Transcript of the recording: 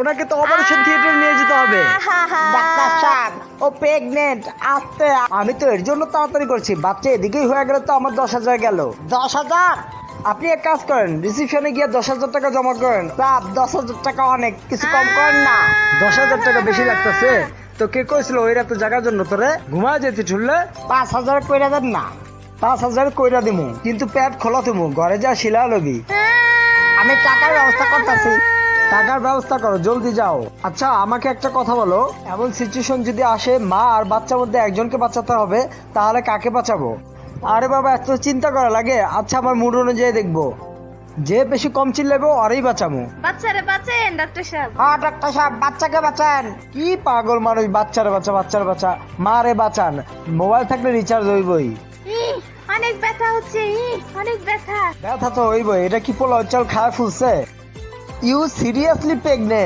ওনাকে তো অপারেশন থিয়েটারে নিয়ে যেতে হবে। ডাক্তার সাহেব ও প্রেগনেন্ট, আসতে। আমি তো এর জন্য তাড়াতাড়ি করছি, বাচ্চা এদিকেই হয়ে গেলে তো আমার 10,000 গেল। 10,000? আপনি এক কাজ করেন, রিসিপশনে গিয়ে 10,000 টাকা জমা করেন। বাপ, 10,000 টাকা অনেক, কিছু কম করেন না। 10,000 টাকা বেশি লাগতেছে। তো কে কইছিল ওই রাতে জায়গার জন্য তোরে ঘুমায় যেতে ছুড়লে? 5,000 কইরা দেন না। 5,000 কইরা দিমু, কিন্তু পেট খোলা দিমু, ঘরে যা শিলা লবি। আমি টাকার ব্যবস্থা করতেছি। টাকার ব্যবস্থা করো, জলদি যাও। আচ্ছা আমাকে একটা কথা বলো, এমন সিচুয়েশন যদি আসে মা আর বাচ্চার মধ্যে একজনকে বাঁচাতে হবে, তাহলে কাকে বাঁচাবো? আরে বাবা, এত চিন্তা করা লাগে? আচ্ছা আমার মুড অনুযায়ী দেখবো, যে বেশি কম চিল্লাবো আরই বাঁচাবো। বাচ্চারে বাঁচেন ডাক্তার সাহেব। হ্যাঁ ডাক্তার সাহেব, বাচ্চাকে বাঁচান। কি পাগল মানুষ, বাচ্চারে বাঁচা, বাচ্চারে বাঁচা। মারে বাঁচান, মোবাইল থাকলে রিচার্জ হইবই। অনেক ব্যথা হচ্ছে, অনেক ব্যথা। ব্যথা তো হইবই, এটা কি পোলাও চাল খায় ফুলছে? You seriously pregnant?